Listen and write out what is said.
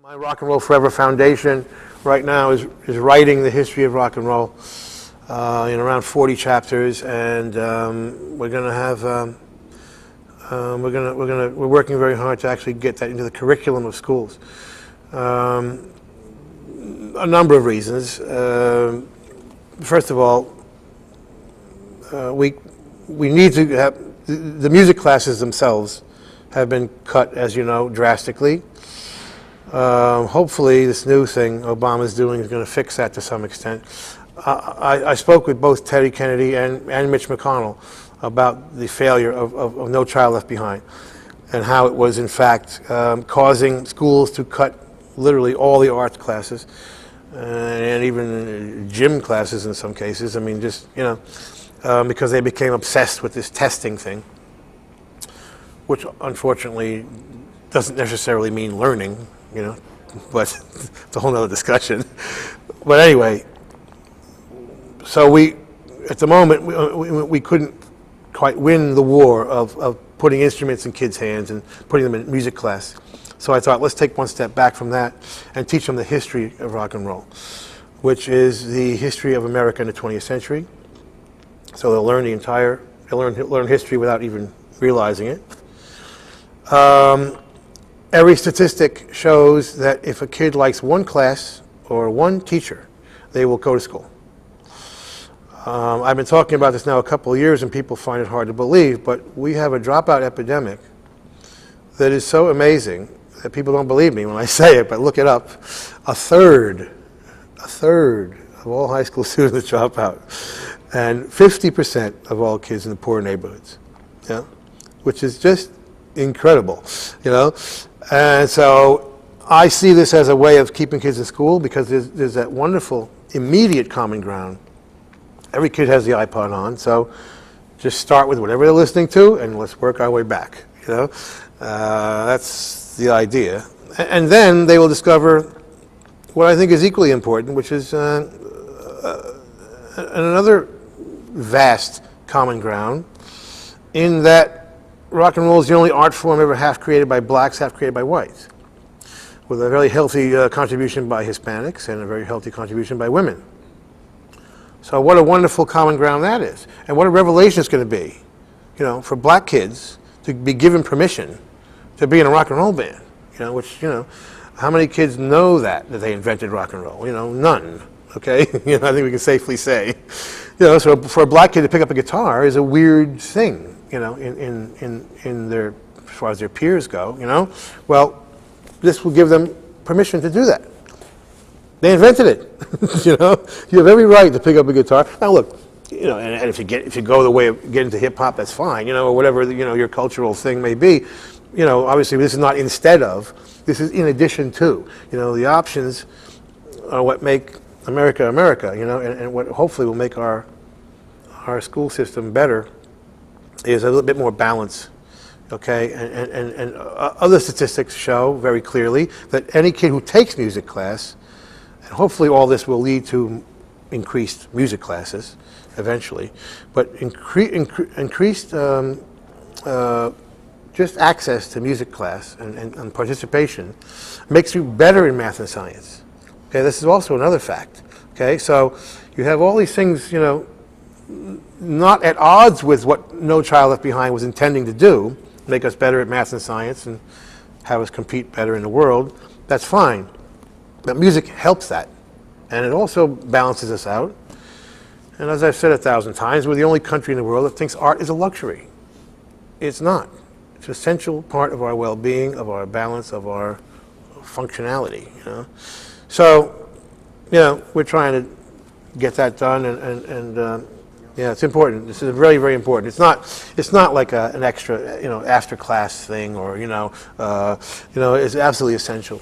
My Rock and Roll Forever Foundation right now is writing the history of rock and roll in around 40 chapters, and we're going to have we're working very hard to actually get that into the curriculum of schools. A number of reasons. First of all, we need to have the music classes themselves have been cut, as you know, drastically. Hopefully this new thing Obama's doing is going to fix that to some extent. I spoke with both Teddy Kennedy and Mitch McConnell about the failure of No Child Left Behind and how it was in fact causing schools to cut literally all the arts classes and even gym classes in some cases. I mean, just, you know, because they became obsessed with this testing thing, which unfortunately doesn't necessarily mean learning, you know, but it's a whole nother discussion. But anyway, so at the moment, we couldn't quite win the war of putting instruments in kids' hands and putting them in music class. So I thought, let's take one step back from that and teach them the history of rock and roll, which is the history of America in the 20th century. So they'll learn learn history without even realizing it. Every statistic shows that if a kid likes one class or one teacher, they will go to school. I've been talking about this now a couple of years and people find it hard to believe, but we have a dropout epidemic that is so amazing that people don't believe me when I say it, but look it up. A third of all high school students drop out, and 50% of all kids in the poor neighborhoods, yeah, which is just incredible, you know. And so I see this as a way of keeping kids in school because there's that wonderful immediate common ground. Every kid has the iPod on, so just start with whatever they're listening to and let's work our way back, you know. That's the idea. And then they will discover what I think is equally important, which is another vast common ground in that rock and roll is the only art form ever half created by blacks, half created by whites, with a very healthy contribution by Hispanics and a very healthy contribution by women. So what a wonderful common ground that is. And what a revelation it's going to be, you know, for black kids to be given permission to be in a rock and roll band, you know, which, you know, how many kids know that they invented rock and roll? You know, none, okay? You know, I think we can safely say. You know, so for a black kid to pick up a guitar is a weird thing, you know, in their, as far as their peers go, you know. Well, this will give them permission to do that. They invented it, you know. You have every right to pick up a guitar. Now look, you know, and if you go the way of getting into hip hop, that's fine, you know, or whatever, you know, your cultural thing may be. You know, obviously this is not instead of, this is in addition to. You know, the options are what make America America, you know, and what hopefully will make our school system better is a little bit more balance, okay? And other statistics show very clearly that any kid who takes music class, and hopefully all this will lead to increased music classes eventually, but increased just access to music class and participation makes you better in math and science. Okay, this is also another fact. Okay, so you have all these things, you know, not at odds with what No Child Left Behind was intending to do, make us better at math and science and have us compete better in the world. That's fine. But music helps that. And it also balances us out. And as I've said 1,000 times, we're the only country in the world that thinks art is a luxury. It's not. It's an essential part of our well-being, of our balance, of our functionality, you know. So, you know, we're trying to get that done, and yeah, it's important. This is very, very important. It's not like an extra, you know, after class thing, or you know, it's absolutely essential.